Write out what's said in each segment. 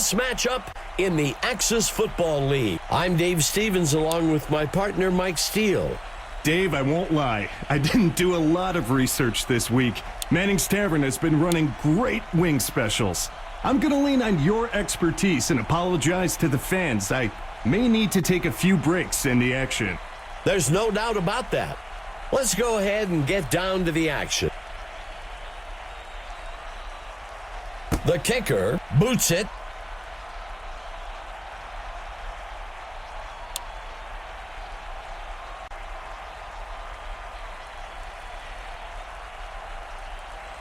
this matchup in the Axis Football League. I'm Dave Stevens along with my partner Mike Steele. Dave, I won't lie. I didn't do a lot of research this week. Manning's Tavern has been running great wing specials. I'm going to lean on your expertise and apologize to the fans. I may need to take a few breaks in the action. There's no doubt about that. Let's go ahead and get down to the action. The kicker boots it.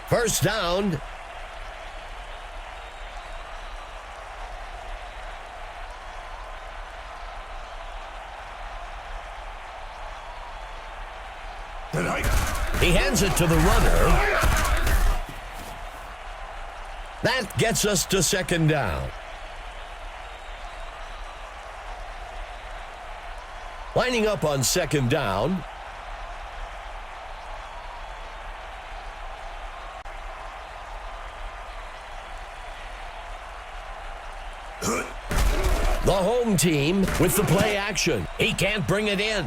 First down. He hands it to the runner. That gets us to second down. Lining up on second down. The home team with the play action. He can't bring it in.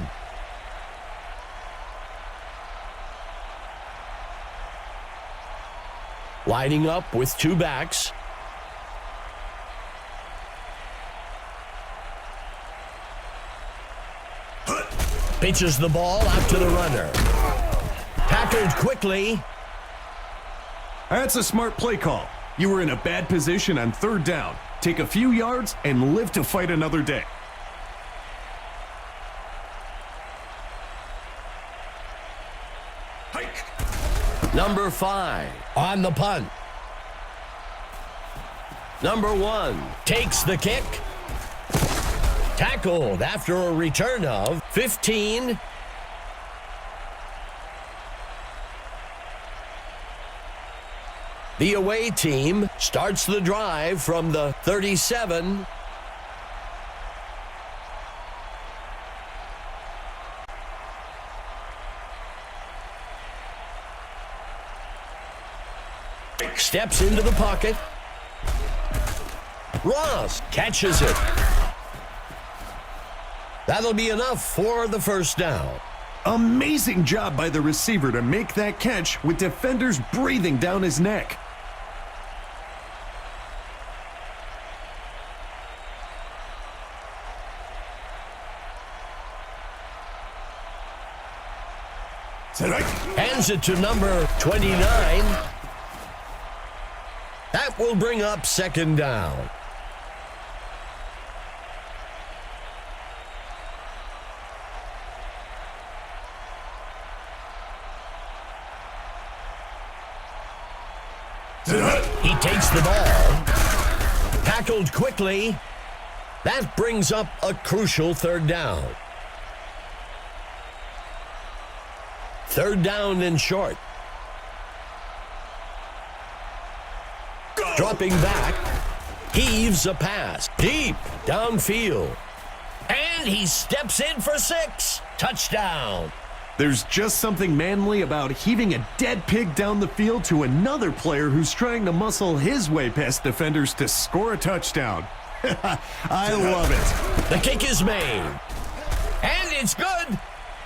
Lining up with two backs. Pitches the ball out to the runner. Tackled quickly. That's a smart play call. You were in a bad position on third down. Take a few yards and live to fight another day. Number 5 on the punt. Number 1 takes the kick. Tackled after a return of 15. The away team starts the drive from the 37. Steps into the pocket. Ross catches it. That'll be enough for the first down. Amazing job by the receiver to make that catch with defenders breathing down his neck. Hands it to number 29. That will bring up second down. He takes the ball. Tackled quickly. That brings up a crucial third down. Third down and short. Dropping back, heaves a pass deep downfield. And he steps in for 6. Touchdown. There's just something manly about heaving a dead pig down the field to another player who's trying to muscle his way past defenders to score a touchdown. I love it. The kick is made. And it's good.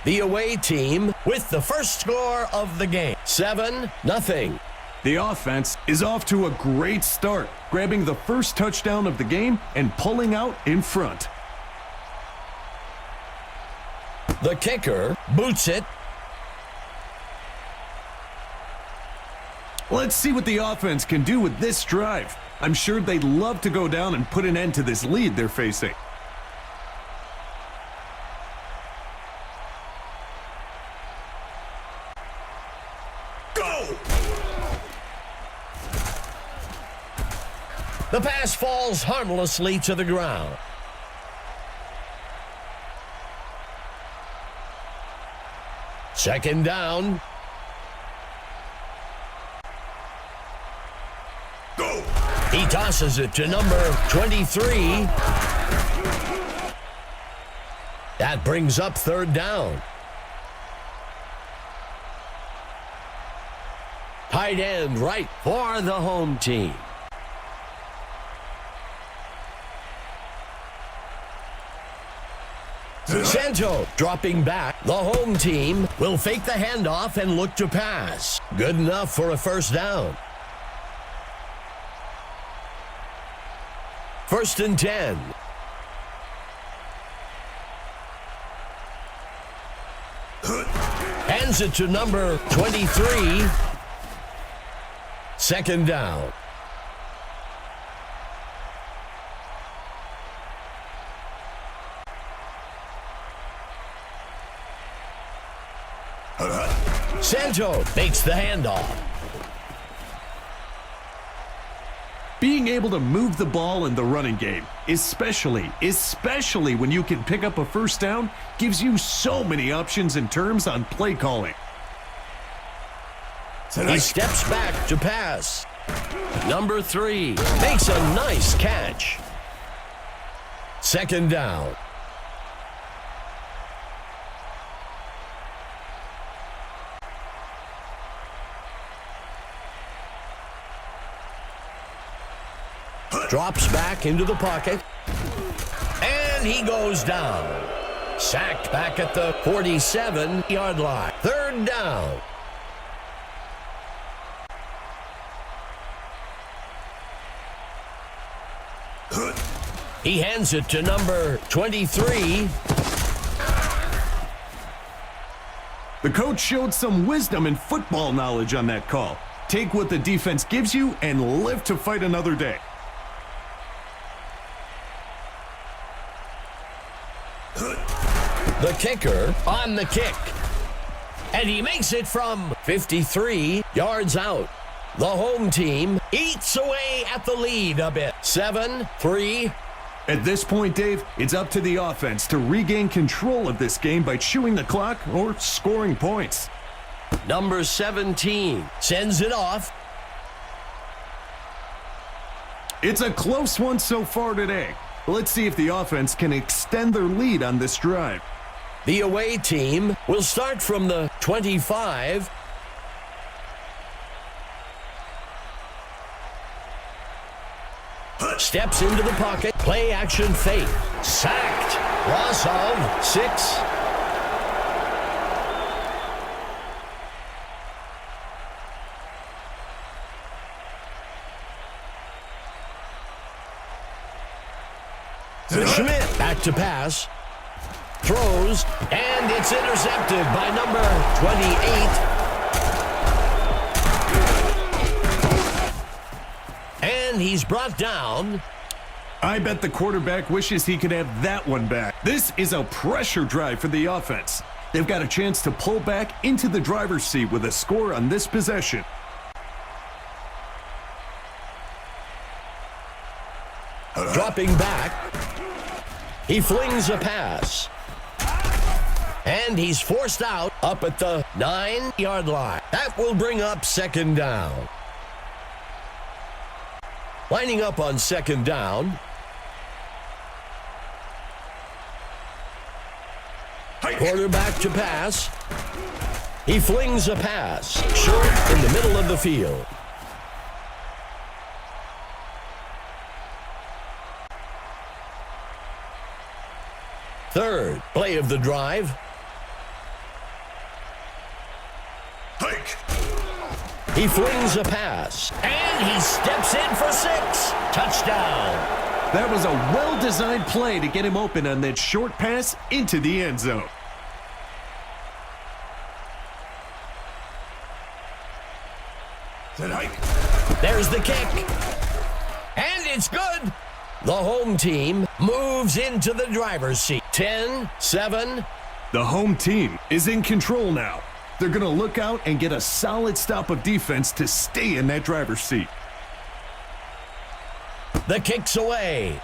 The away team with the first score of the game. 7-0. The offense is off to a great start, grabbing the first touchdown of the game and pulling out in front. The kicker boots it. Let's see what the offense can do with this drive. I'm sure they'd love to go down and put an end to this lead they're facing. The pass falls harmlessly to the ground. Second down. Go. He tosses it to number 23. That brings up third down. Tight end right for the home team. Santo dropping back. The home team will fake the handoff and look to pass. Good enough for a first down. 1st and 10. Hands it to number 23. 2nd down. Santo makes the handoff. Being able to move the ball in the running game, especially when you can pick up a first down, gives you so many options and terms on play calling. He steps back to pass. Number 3 makes a nice catch. 2nd down. Drops back into the pocket. And he goes down. Sacked back at the 47-yard line. 3rd down. He hands it to number 23. The coach showed some wisdom and football knowledge on that call. Take what the defense gives you and live to fight another day. The kicker on the kick. And he makes it from 53 yards out. The home team eats away at the lead a bit. 7-3. At this point, Dave, it's up to the offense to regain control of this game by chewing the clock or scoring points. Number 17 sends it off. It's a close one so far today. Let's see if the offense can extend their lead on this drive. The away team will start from the 25. Steps into the pocket. Play action fake. Sacked. Loss of 6. Schmidt back to pass. Throws, and it's intercepted by number 28. And he's brought down. I bet the quarterback wishes he could have that one back. This is a pressure drive for the offense. They've got a chance to pull back into the driver's seat with a score on this possession. Dropping back. He flings a pass. And he's forced out up at the 9-yard line. That will bring up 2nd down. Lining up on 2nd down. Quarterback to pass. He flings a pass. Short in the middle of the field. Third play of the drive. He flings a pass, and he steps in for 6. Touchdown. That was a well-designed play to get him open on that short pass into the end zone. There's the kick. And it's good. The home team moves into the driver's seat. 10-7. The home team is in control now. They're going to look out and get a solid stop of defense to stay in that driver's seat. The kick's away.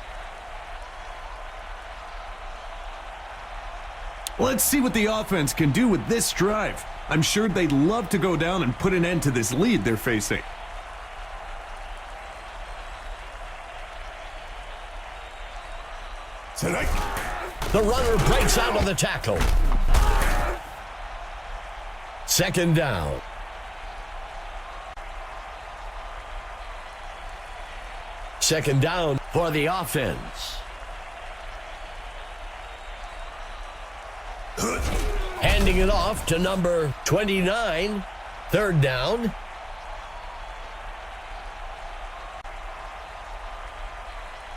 Let's see what the offense can do with this drive. I'm sure they'd love to go down and put an end to this lead they're facing. The runner breaks out of the tackle. 2nd down. Second down for the offense. Handing it off to number 29. Third down.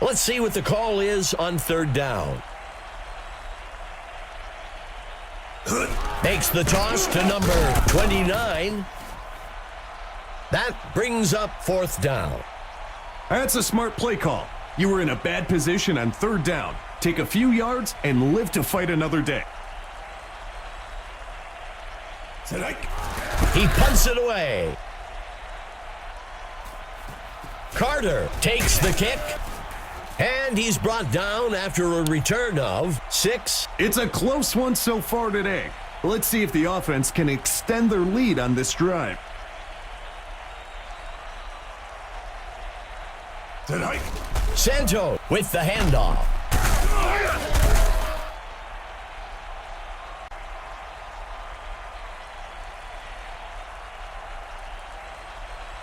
Let's see what the call is on third down. Makes the toss to number 29. That brings up fourth down. That's a smart play call. You were in a bad position on third down. Take a few yards and live to fight another day. He punts it away. Carter takes the kick. And he's brought down after a return of 6. It's a close one so far today. Let's see if the offense can extend their lead on this drive. Santo with the handoff.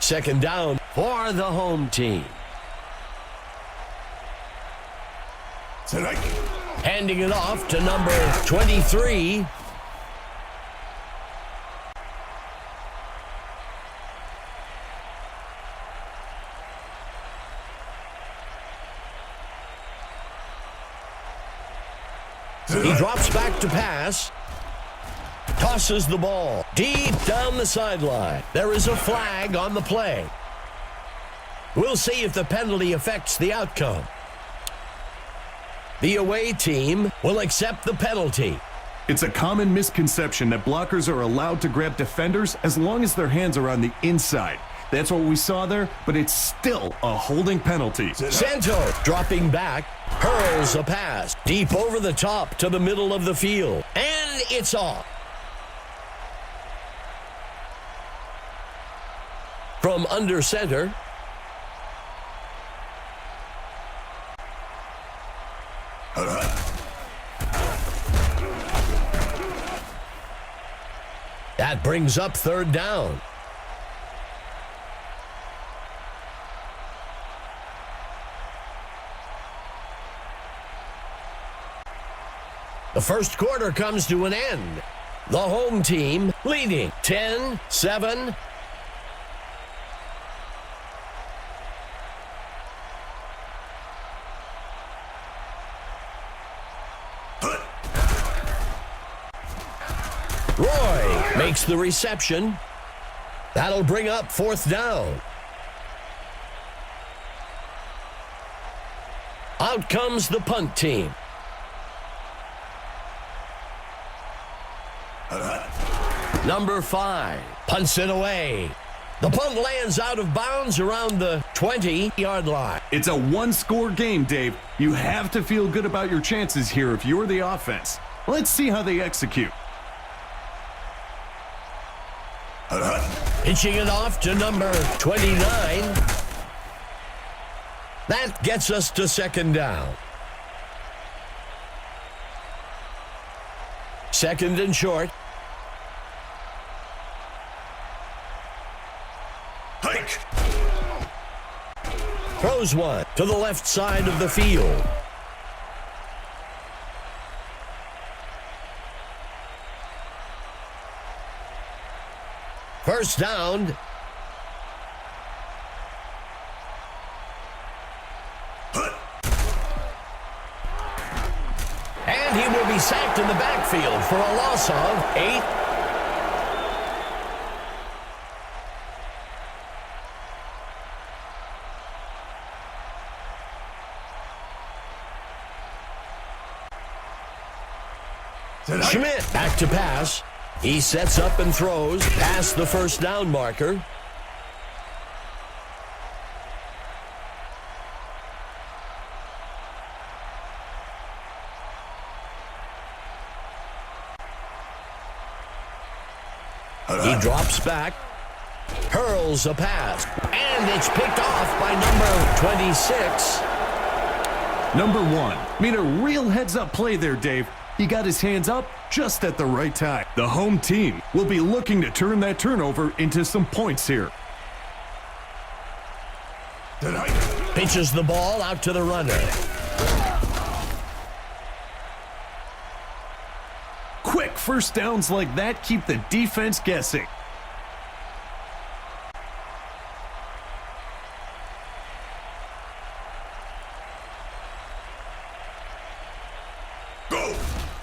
Second down for the home team. Handing it off to number 23. He drops back to pass. Tosses the ball deep down the sideline. There is a flag on the play. We'll see if the penalty affects the outcome. The away team will accept the penalty. It's a common misconception that blockers are allowed to grab defenders as long as their hands are on the inside. That's what we saw there, but it's still a holding penalty. Santo dropping back, hurls a pass deep over the top to the middle of the field. And it's off. From under center. That brings up third down. The first quarter comes to an end. The home team leading 10-7. Roy makes the reception. That'll bring up fourth down. Out comes the punt team. Number 5 punts it away. The punt lands out of bounds around the 20-yard line. It's a one-score game, Dave. You have to feel good about your chances here if you're the offense. Let's see how they execute. Pitching it off to number 29. That gets us to second down. Second and short. Hike. Throws one to the left side of the field. First down. And he will be sacked in the backfield for a loss of 8. Schmidt back to pass. He sets up and throws past the first down marker. He drops back, hurls a pass, and it's picked off by number 26. Number 1 made a real heads-up play there, Dave. He got his hands up just at the right time. The home team will be looking to turn that turnover into some points here. Pitches the ball out to the runner. Quick First downs like that keep the defense guessing.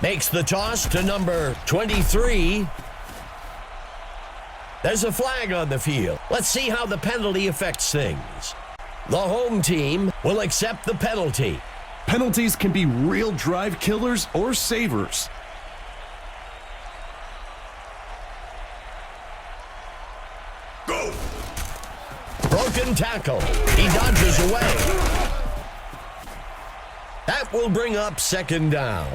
Makes the toss to number 23. There's a flag on the field. Let's see how the penalty affects things. The home team will accept the penalty. Penalties can be real drive killers or savers. Go! Broken tackle. He dodges away. That will bring up second down.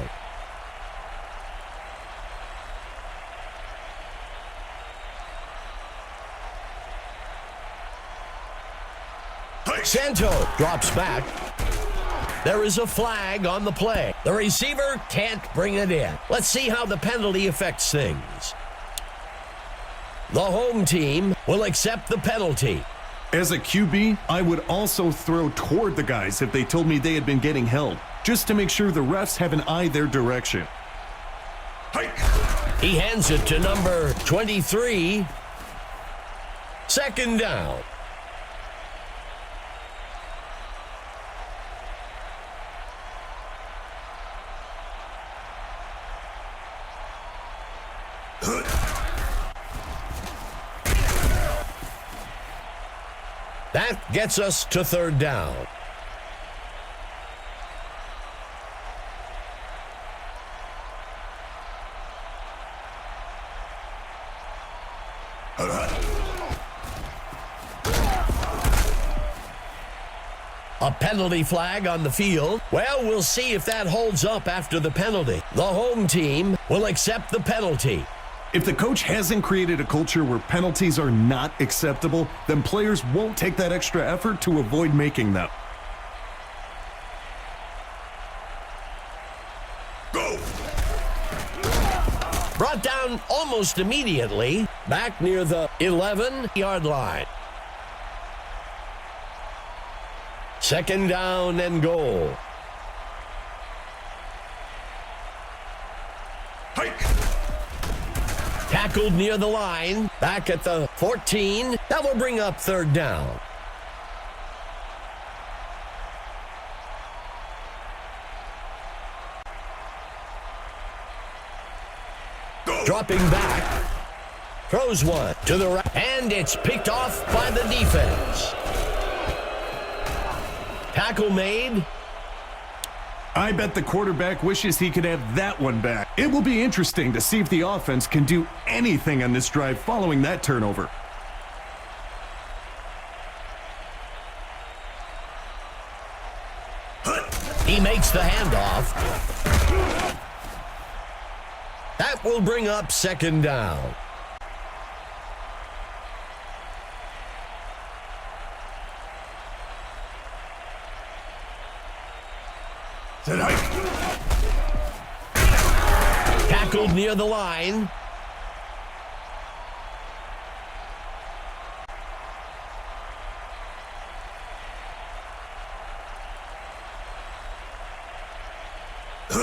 Santo drops back. There is a flag on the play. The receiver can't bring it in. Let's see how the penalty affects things. The home team will accept the penalty. As a QB, I would also throw toward the guys if they told me they had been getting held, just to make sure the refs have an eye their direction. He hands it to number 23. Second down. That gets us to third down. A penalty flag on the field. Well, we'll see if that holds up after the penalty. The home team will accept the penalty. If the coach hasn't created a culture where penalties are not acceptable, then players won't take that extra effort to avoid making them. Go! Brought down almost immediately, back near the 11-yard line. Second down and goal. Tackled near the line, back at the 14. That will bring up third down. Dropping back, throws one to the right, and it's picked off by the defense. Tackle made. I bet the quarterback wishes he could have that one back. It will be interesting to see if the offense can do anything on this drive following that turnover. He makes the handoff. That will bring up second down. Tackled near the line.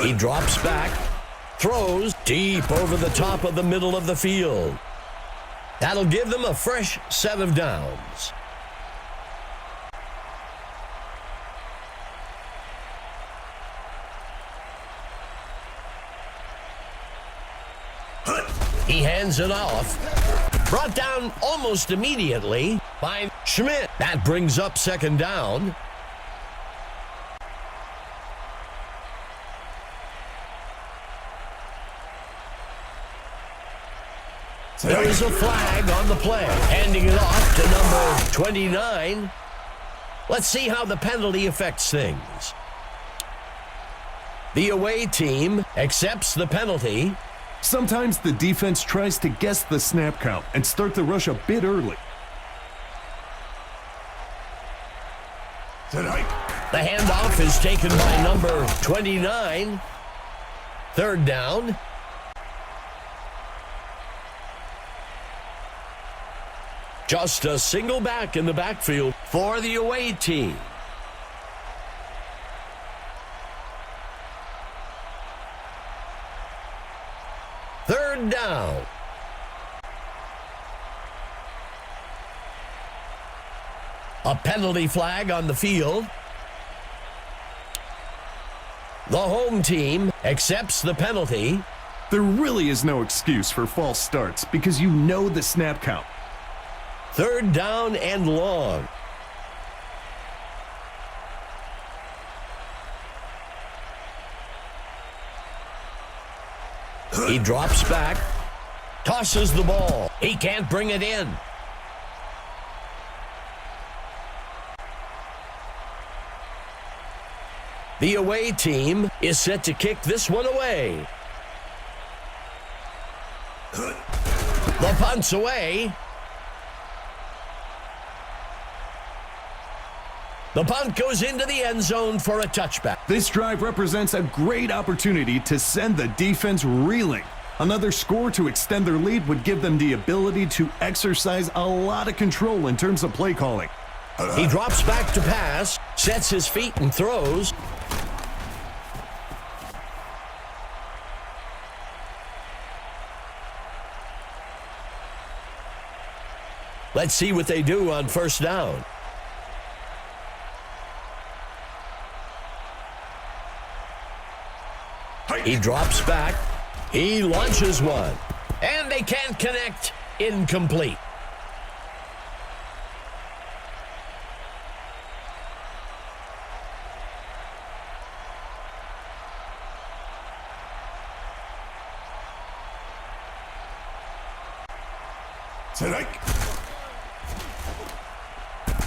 He drops back, throws deep over the top of the middle of the field. That'll give them a fresh set of downs. He hands it off. Brought down almost immediately by Schmidt. That brings up second down. There is a flag on the play. Handing it off to number 29. Let's see how the penalty affects things. The away team accepts the penalty. Sometimes the defense tries to guess the snap count and start the rush a bit early. The handoff is taken by number 29. Third down. Just a single back in the backfield for the away team. Third A penalty flag on the field. The home team accepts the penalty. There really is no excuse for false starts because you know the snap count. 3rd down and long. He drops back, tosses the ball. He can't bring it in. The away team is set to kick this one away. The punt's away. The punt goes into the end zone for a touchback. This drive represents a great opportunity to send the defense reeling. Another score to extend their lead would give them the ability to exercise a lot of control in terms of play calling. He drops back to pass, sets his feet and throws. Let's see what they do on 1st down. He drops back. He launches one. And they can't connect. Incomplete.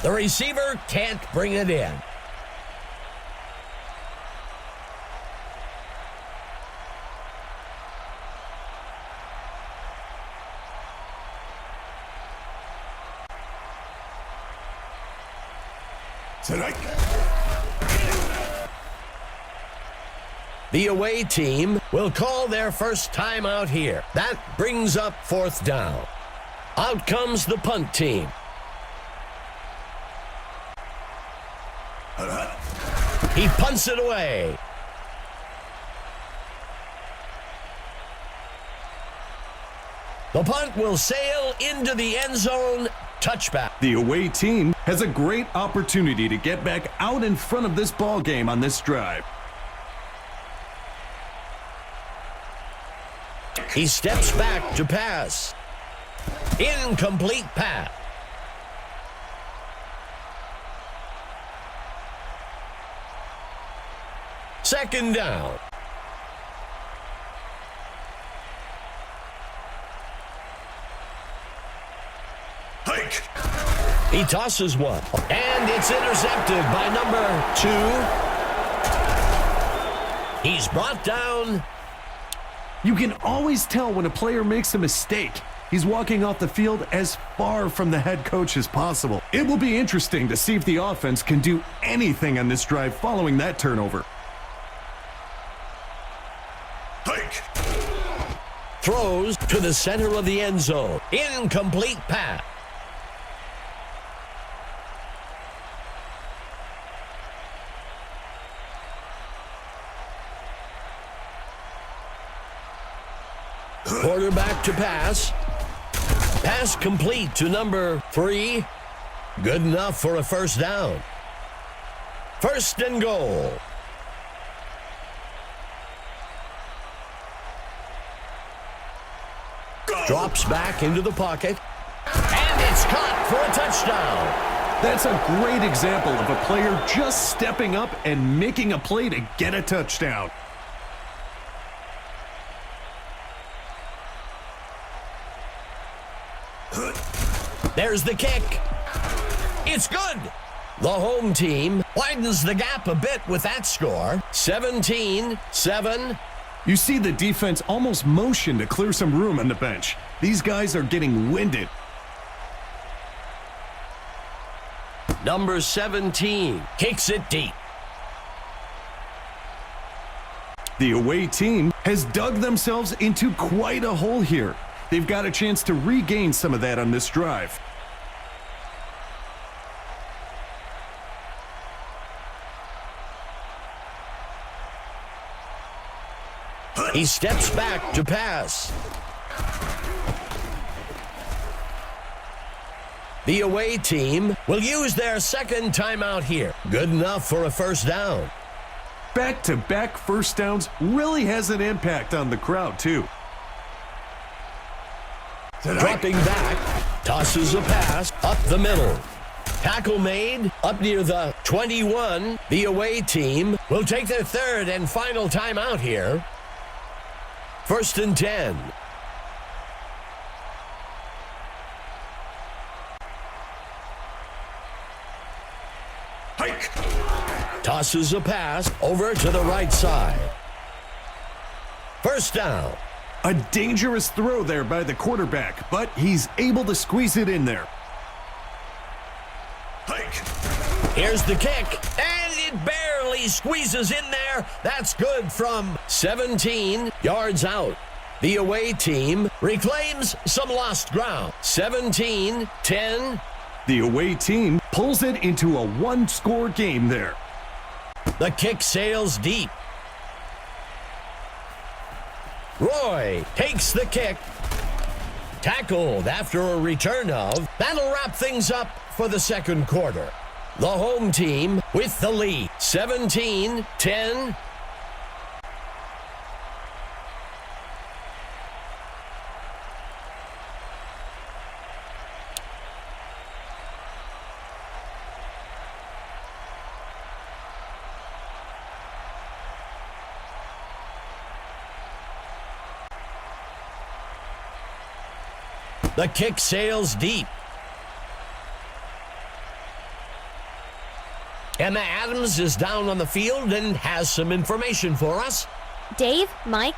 The receiver can't bring it in. The away team will call their first time out here. That brings up 4th down. Out comes the punt team. He punts it away. The punt will sail into the end zone. Touchback. The away team has a great opportunity to get back out in front of this ball game on this drive. He steps back to pass. Incomplete pass. Second down. Hike. He tosses one. And it's intercepted by number 2. He's brought down. You can always tell when a player makes a mistake. He's walking off the field as far from the head coach as possible. It will be interesting to see if the offense can do anything on this drive following that turnover. Hike. Throws to the center of the end zone. Incomplete pass. Quarterback to pass. Pass complete to number 3. Good enough for a first down. 1st and goal. Drops back into the pocket. And it's caught for a touchdown. That's a great example of a player just stepping up and making a play to get a touchdown. There's the kick. It's good. The home team widens the gap a bit with that score. 17-7. You see the defense almost motion to clear some room on the bench. These guys are getting winded. Number 17 kicks it deep. The away team has dug themselves into quite a hole here. They've got a chance to regain some of that on this drive. He steps back to pass. The away team will use their second timeout here. Good enough for a first down. Back-to-back first downs really has an impact on the crowd, too. Dropping back, tosses a pass up the middle. Tackle made up near the 21. The away team will take their third and final timeout here. 1st and 10. Hike! Tosses a pass over to the right side. First down. A dangerous throw there by the quarterback, but he's able to squeeze it in there. Hike! Here's the kick, and it barely squeezes in there. That's good from 17 yards out. The away team reclaims some lost ground. 17-10. The away team pulls it into a one-score game there. The kick sails deep. Roy takes the kick. Tackled after a return of. That'll wrap things up for the second quarter. The home team with the lead. 17-10. The kick sails deep. Emma Adams is down on the field and has some information for us. Dave, Mike,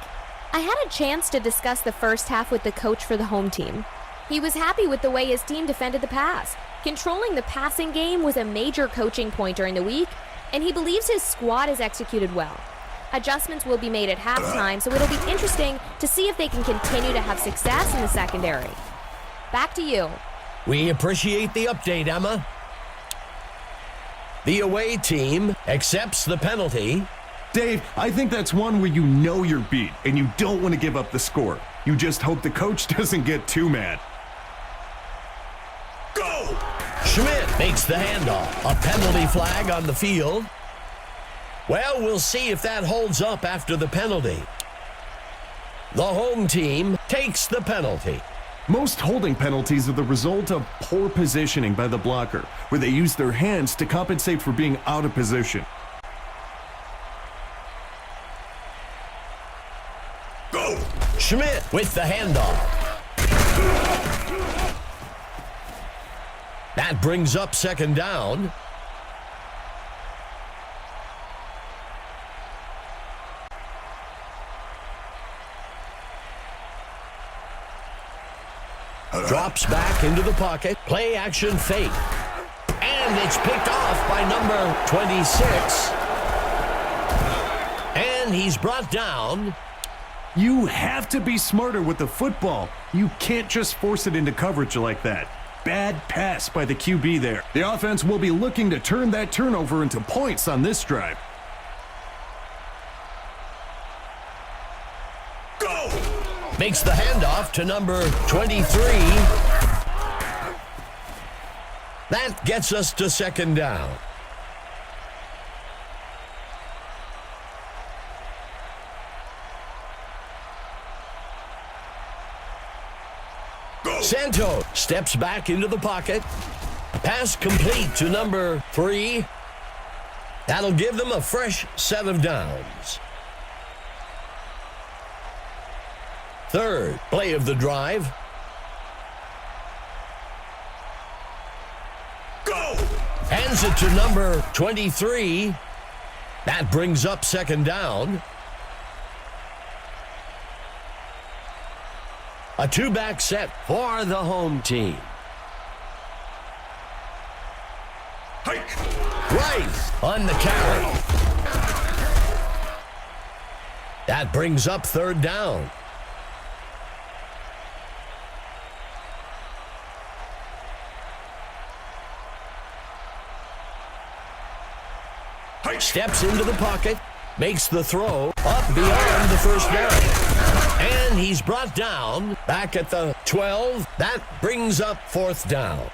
I had a chance to discuss the first half with the coach for the home team. He was happy with the way his team defended the pass. Controlling the passing game was a major coaching point during the week, and he believes his squad is executed well. Adjustments will be made at halftime, so it'll be interesting to see if they can continue to have success in the secondary. Back to you. We appreciate the update, Emma. The away team accepts the penalty. Dave, I think that's one where you know you're beat and you don't want to give up the score. You just hope the coach doesn't get too mad. Go! Schmidt makes the handoff. A penalty flag on the field. Well, we'll see if that holds up after the penalty. The home team takes the penalty. Most holding penalties are the result of poor positioning by the blocker, where they use their hands to compensate for being out of position. Go! Schmidt with the handoff. That brings up second down. Drops back into the pocket. Play action fake. And it's picked off by number 26. And he's brought down. You have to be smarter with the football. You can't just force it into coverage like that. Bad pass by the QB there. The offense will be looking to turn that turnover into points on this drive. Go! Makes the handoff to number 23. That gets us to second down. Santo steps back into the pocket. Pass complete to number 3. That'll give them a fresh set of downs. Third play of the drive. Go! Hands it to number 23. That brings up second down. A two-back set for the home team. Hike! Right on the carry. That brings up third down. Steps into the pocket, makes the throw up beyond the first down. And he's brought down back at the 12. That brings up fourth down.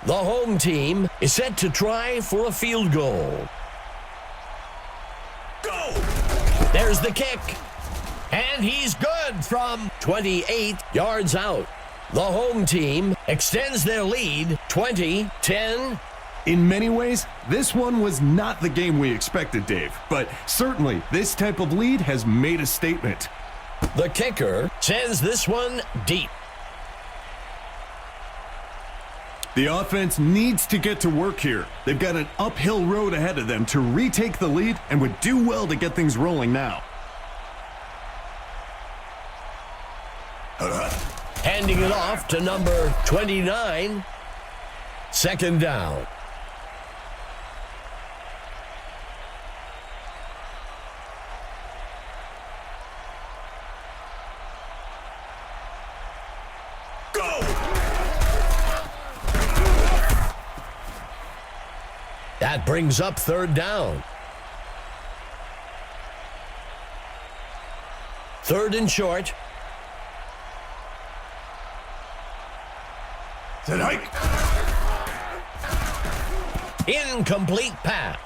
The home team is set to try for a field goal. Go! There's the kick. And he's good from 28 yards out. The home team extends their lead 20-10. In many ways, this one was not the game we expected, Dave. But certainly, this type of lead has made a statement. The kicker sends this one deep. The offense needs to get to work here. They've got an uphill road ahead of them to retake the lead and would do well to get things rolling now. Handing it off to number 29. Second down. Go! That brings up third down. Third and short. Incomplete pass.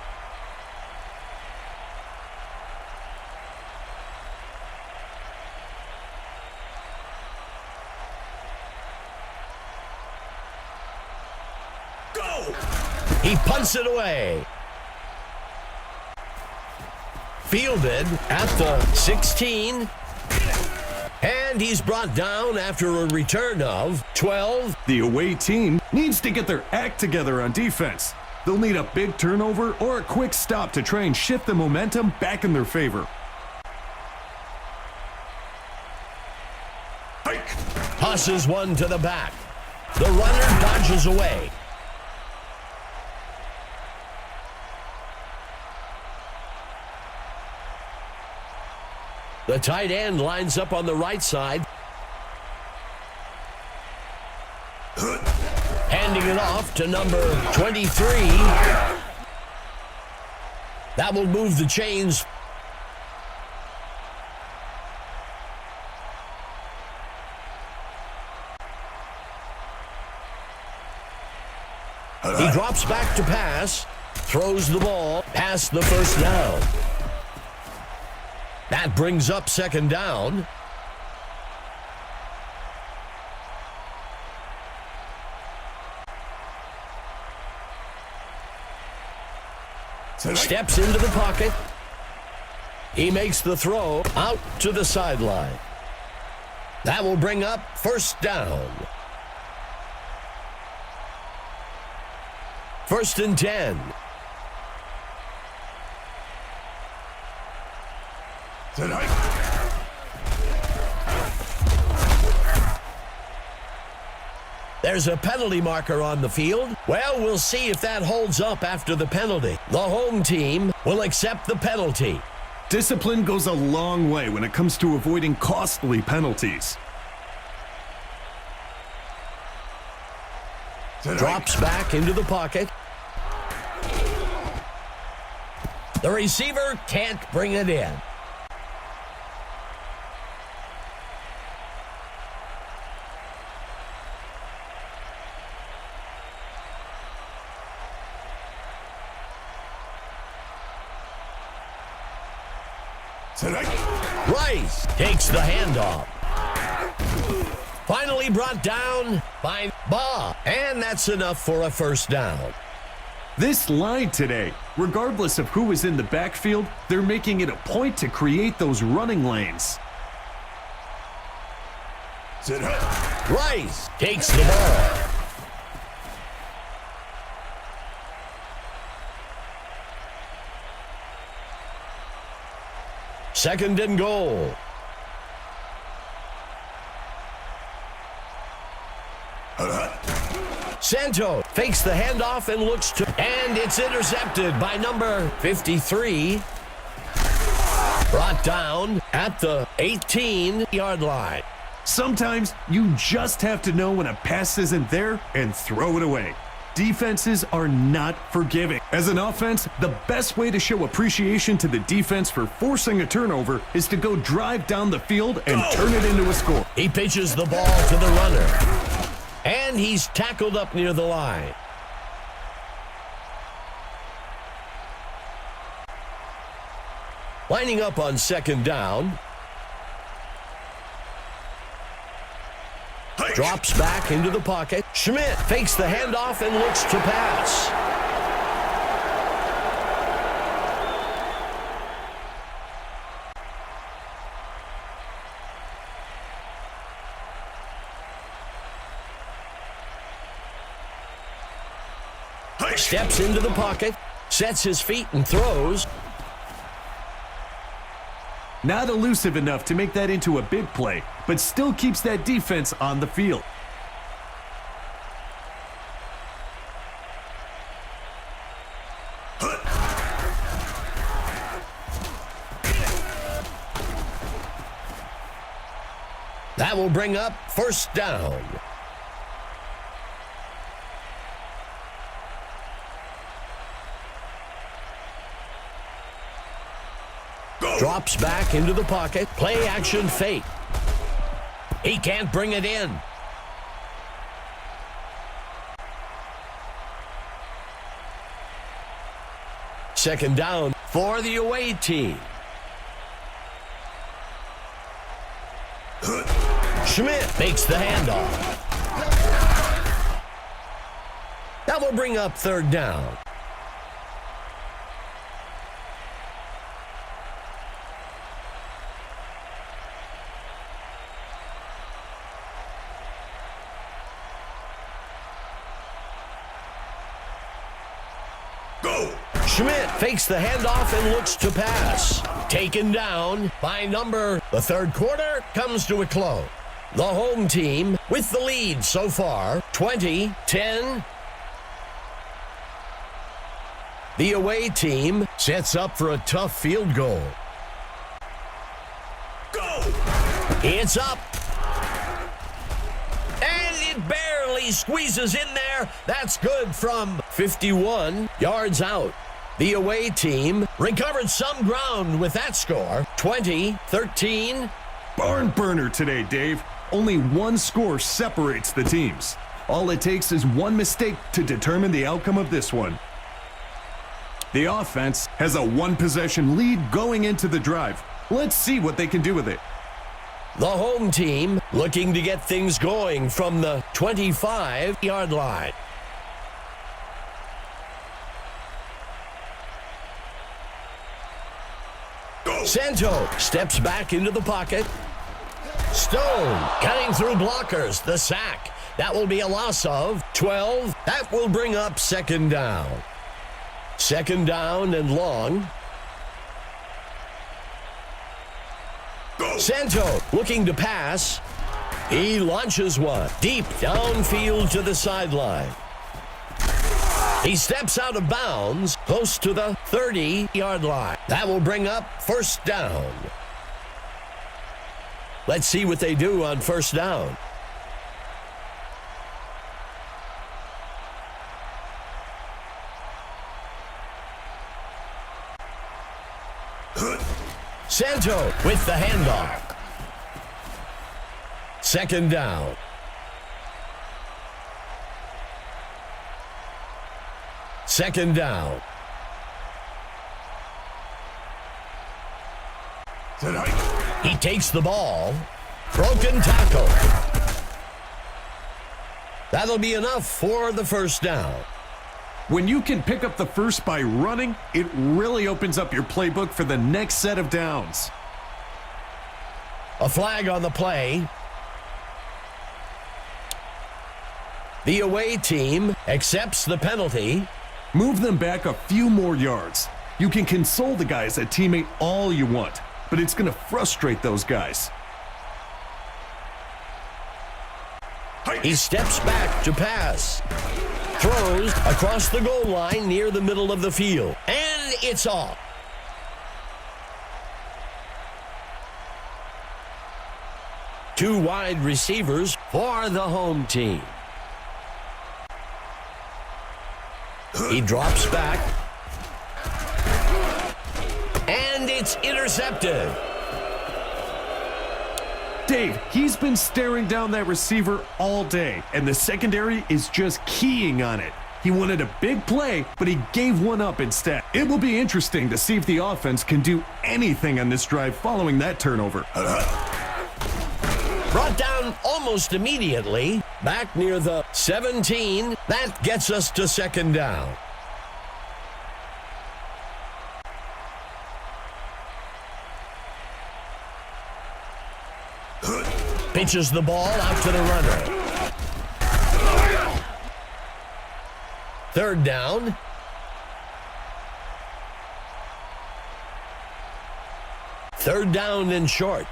Go! He punts it away. Fielded at the 16. And he's brought down after a return of 12. The away team needs to get their act together on defense. They'll need a big turnover or a quick stop to try and shift the momentum back in their favor. Tosses one to the back. The runner dodges away. The tight end lines up on the right side. Handing it off to number 23. That will move the chains. He drops back to pass. Throws the ball past the first down. That brings up second down. Steps into the pocket. He makes the throw out to the sideline. That will bring up first down. First and 10. There's a penalty marker on the field. Well, we'll see if that holds up after the penalty. The home team will accept the penalty. Discipline goes a long way when it comes to avoiding costly penalties. Drops back into the pocket. The receiver can't bring it in. Rice takes the handoff. Finally brought down by Baugh. And that's enough for a first down. This line today, regardless of who is in the backfield, they're making it a point to create those running lanes. Rice takes the ball. Second and goal. Santo fakes the handoff and looks to, and it's intercepted by number 53. Brought down at the 18-yard line. Sometimes you just have to know when a pass isn't there and throw it away. Defenses are not forgiving. As an offense, the best way to show appreciation to the defense for forcing a turnover is to go drive down the field and turn it into a score. He pitches the ball to the runner. And he's tackled up near the line. Lining up on second down. Drops back into the pocket. Schmidt fakes the handoff and looks to pass. Steps into the pocket, sets his feet and throws. Not elusive enough to make that into a big play, but still keeps that defense on the field. That will bring up first down. Drops back into the pocket. Play action fake. He can't bring it in. Second down for the away team. Schmidt makes the handoff. That will bring up third down. Schmidt fakes the handoff and looks to pass. Taken down by number. The third quarter comes to a close. The home team with the lead so far, 20-10. The away team sets up for a tough field goal. Go! It's up. And it barely squeezes in there. That's good from 51 yards out. The away team recovered some ground with that score, 20-13. Barn burner today, Dave. Only one score separates the teams. All it takes is one mistake to determine the outcome of this one. The offense has a one-possession lead going into the drive. Let's see what they can do with it. The home team looking to get things going from the 25-yard line. Santo steps back into the pocket. Stone cutting through blockers. The sack. That will be a loss of 12. That will bring up second down. Second down and long. Santo looking to pass. He launches one deep downfield to the sideline. He steps out of bounds close to the 30-yard line. That will bring up first down. Let's see what they do on first down. Santo with the handoff. Second down. Second down. He takes the ball. Broken tackle. That'll be enough for the first down. When you can pick up the first by running, it really opens up your playbook for the next set of downs. A flag on the play. The away team accepts the penalty. Move them back a few more yards. You can console the guy as a teammate all you want, but it's going to frustrate those guys. He steps back to pass. Throws across the goal line near the middle of the field. And it's off. Two wide receivers for the home team. He drops back. And it's intercepted. Dave, he's been staring down that receiver all day, and the secondary is just keying on it. He wanted a big play, but he gave one up instead. It will be interesting to see if the offense can do anything on this drive following that turnover. Brought down almost immediately. Back near the 17. That gets us to second down. Pitches the ball out to the runner. Third down. Third down and short.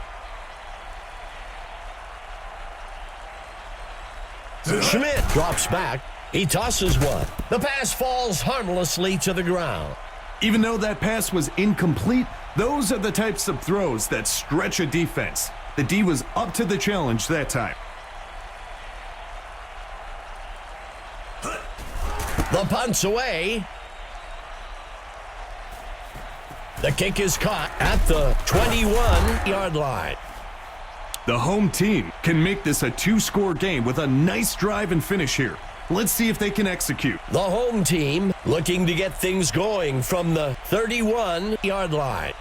Schmidt drops back. He tosses one. The pass falls harmlessly to the ground. Even though that pass was incomplete, those are the types of throws that stretch a defense. The D was up to the challenge that time. The punt's away. The kick is caught at the 21-yard line. The home team can make this a two-score game with a nice drive and finish here. Let's see if they can execute. The home team looking to get things going from the 31-yard line.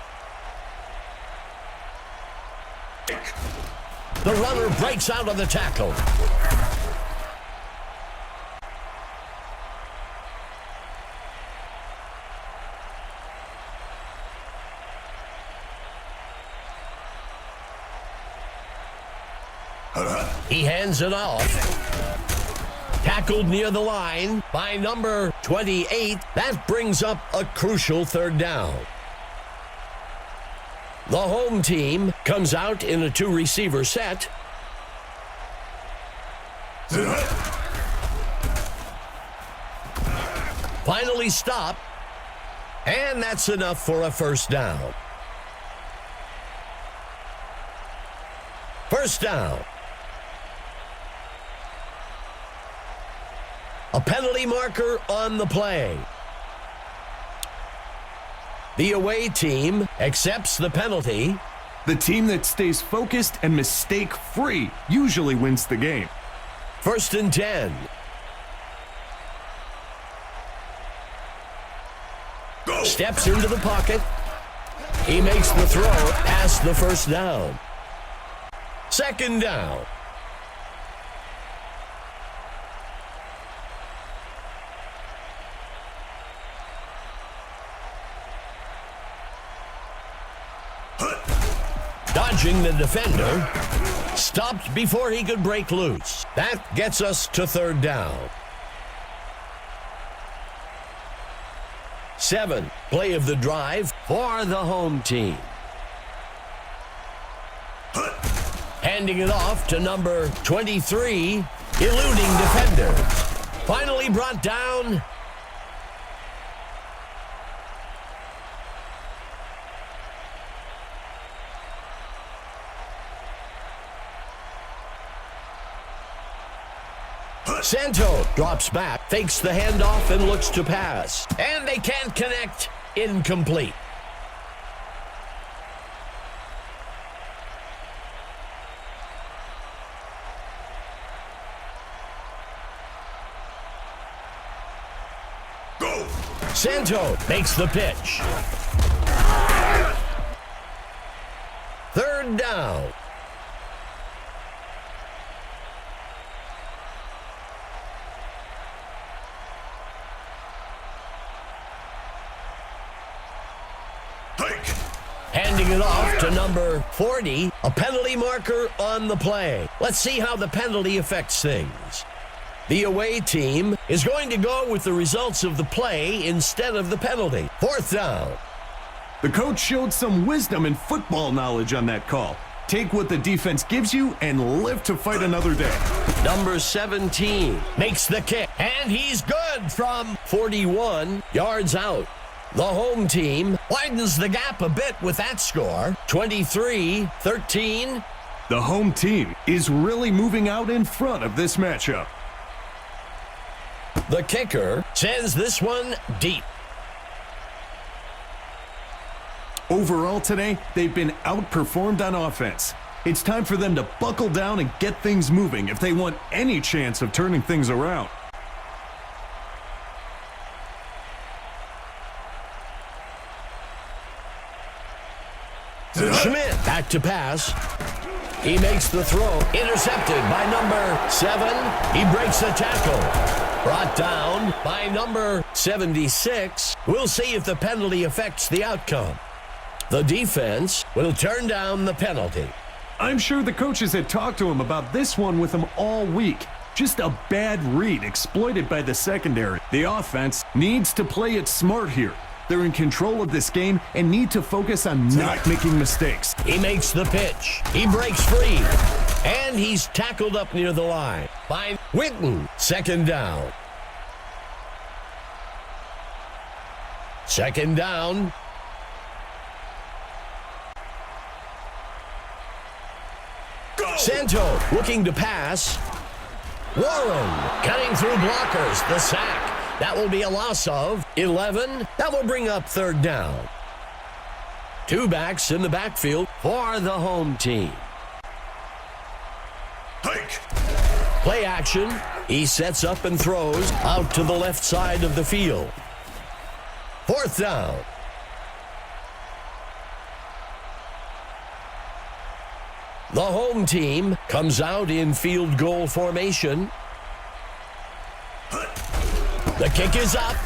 The runner breaks out of the tackle. He hands it off. Tackled near the line by number 28. That brings up a crucial third down. The home team comes out in a two-receiver set. Finally stopped. And that's enough for a first down. First down. A penalty marker on the play. The away team accepts the penalty. The team that stays focused and mistake-free usually wins the game. First and 10. Go. Steps into the pocket. He makes the throw past the first down. Second down. Dodging the defender. Stopped before he could break loose. That gets us to third down. 7. Play of the drive for the home team. Handing it off to number 23. Eluding defenders. Finally brought down. Santo drops back, fakes the handoff, and looks to pass. And they can't connect. Incomplete. Go. Santo makes the pitch. Third down. Handing it off to number 40, a penalty marker on the play. Let's see how the penalty affects things. The away team is going to go with the results of the play instead of the penalty. Fourth down. The coach showed some wisdom and football knowledge on that call. Take what the defense gives you and live to fight another day. Number 17 makes the kick, and he's good from 41 yards out. The home team widens the gap a bit with that score, 23-13. The home team is really moving out in front of this matchup. The kicker sends this one deep. Overall today, they've been outperformed on offense. It's time for them to buckle down and get things moving if they want any chance of turning things around. Schmidt back to pass. He makes the throw. Intercepted by number 7. He breaks the tackle. Brought down by number 76. We'll see if the penalty affects the outcome. The defense will turn down the penalty. I'm sure the coaches had talked to him about this one with him all week. Just a bad read exploited by the secondary. The offense needs to play it smart here. They're in control of this game and need to focus on not making mistakes. He makes the pitch. He breaks free. And he's tackled up near the line by Witten. Second down. Second down. Santo looking to pass. Warren cutting through blockers. The sack. That will be a loss of 11. That will bring up third down. 2 backs in the backfield for the home team. Hike. Play action. He sets up and throws out to the left side of the field. 4th down. The home team comes out in field goal formation. The kick is up,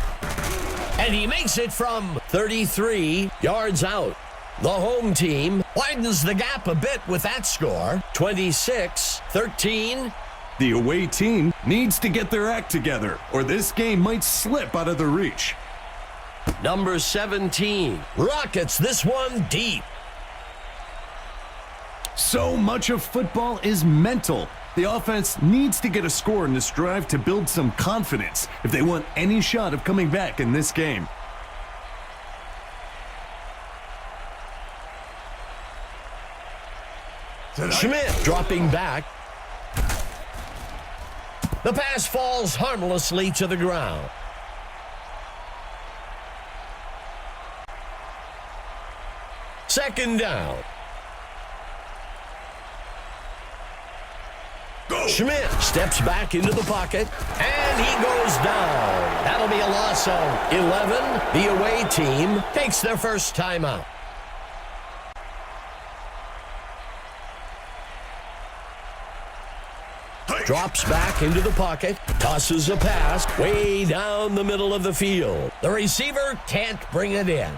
and he makes it from 33 yards out. The home team widens the gap a bit with that score, 26-13. The away team needs to get their act together, or this game might slip out of their reach. Number 17 rockets this one deep. So much of football is mental. The offense needs to get a score in this drive to build some confidence if they want any shot of coming back in this game. Schmidt dropping back. The pass falls harmlessly to the ground. Second down. Schmidt steps back into the pocket, and he goes down. That'll be a loss of 11. The away team takes their first timeout. Drops back into the pocket, tosses a pass way down the middle of the field. The receiver can't bring it in.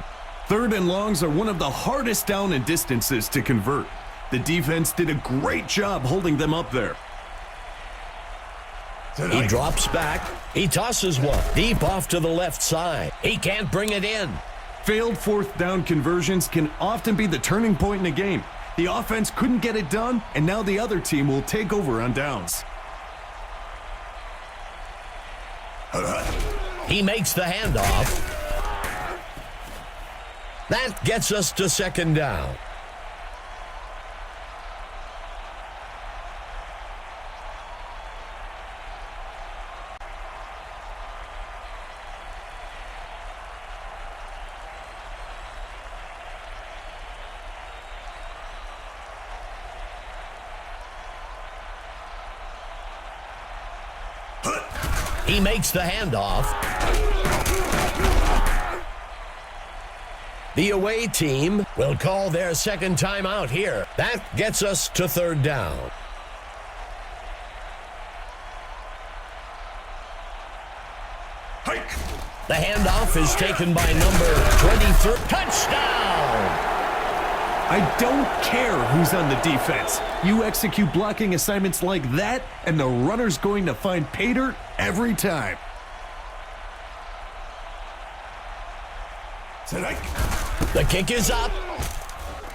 3rd and longs are one of the hardest down and distances to convert. The defense did a great job holding them up there. He drops back. He tosses one deep off to the left side. He can't bring it in. Failed 4th down conversions can often be the turning point in a game. The offense couldn't get it done, and now the other team will take over on downs. He makes the handoff. That gets us to second down. He makes the handoff. The away team will call their second timeout here. That gets us to third down. Hike. The handoff is taken by number 23. Touchdown! I don't care who's on the defense. You execute blocking assignments like that, and the runner's going to find pay dirt every time. The kick is up.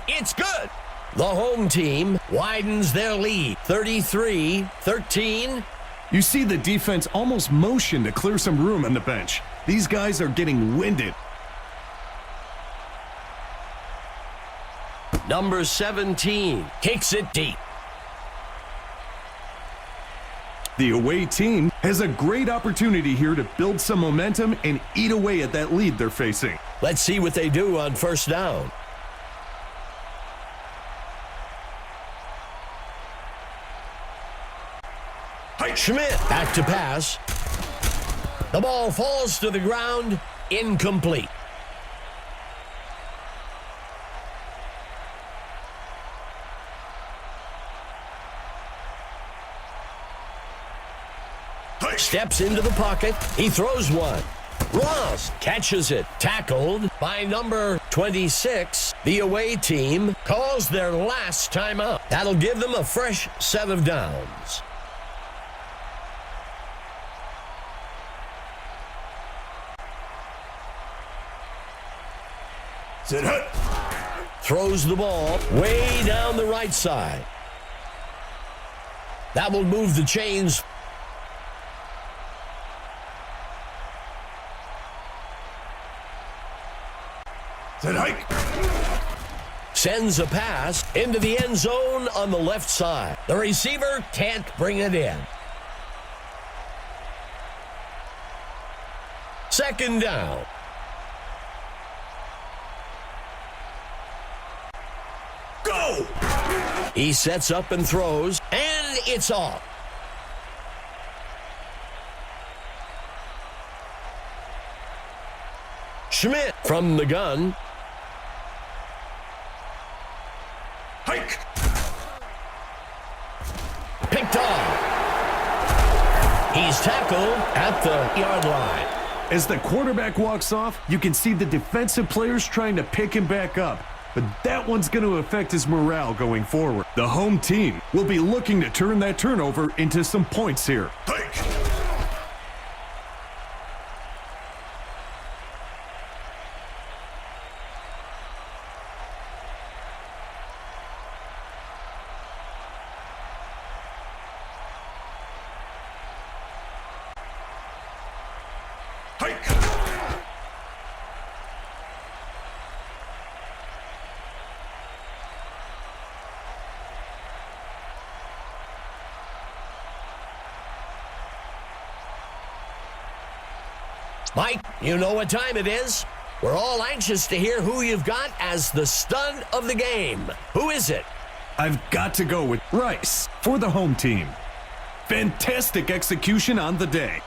It's good. The home team widens their lead, 33-13. You see the defense almost motion to clear some room on the bench. These guys are getting winded. Number 17 kicks it deep. The away team has a great opportunity here to build some momentum and eat away at that lead they're facing. Let's see what they do on first down. Schmidt back to pass. The ball falls to the ground, incomplete. steps into the pocket. He throws one. Ross catches it. Tackled by number 26. The away team calls their last timeout. That'll give them a fresh set of downs. Sit hut. Throws the ball way down the right side. That will move the chains. Sit hike. Sends a pass into the end zone on the left side. The receiver can't bring it in. Second down. Go! He sets up and throws, and it's off. Schmidt from the gun. Hike! Picked off. He's tackled at the yard line. As the quarterback walks off, you can see the defensive players trying to pick him back up. But that one's going to affect his morale going forward. The home team will be looking to turn that turnover into some points here. Hike! Hike! Mike, you know what time it is. We're all anxious to hear who you've got as the stud of the game. Who is it? I've got to go with Rice for the home team. Fantastic execution on the day.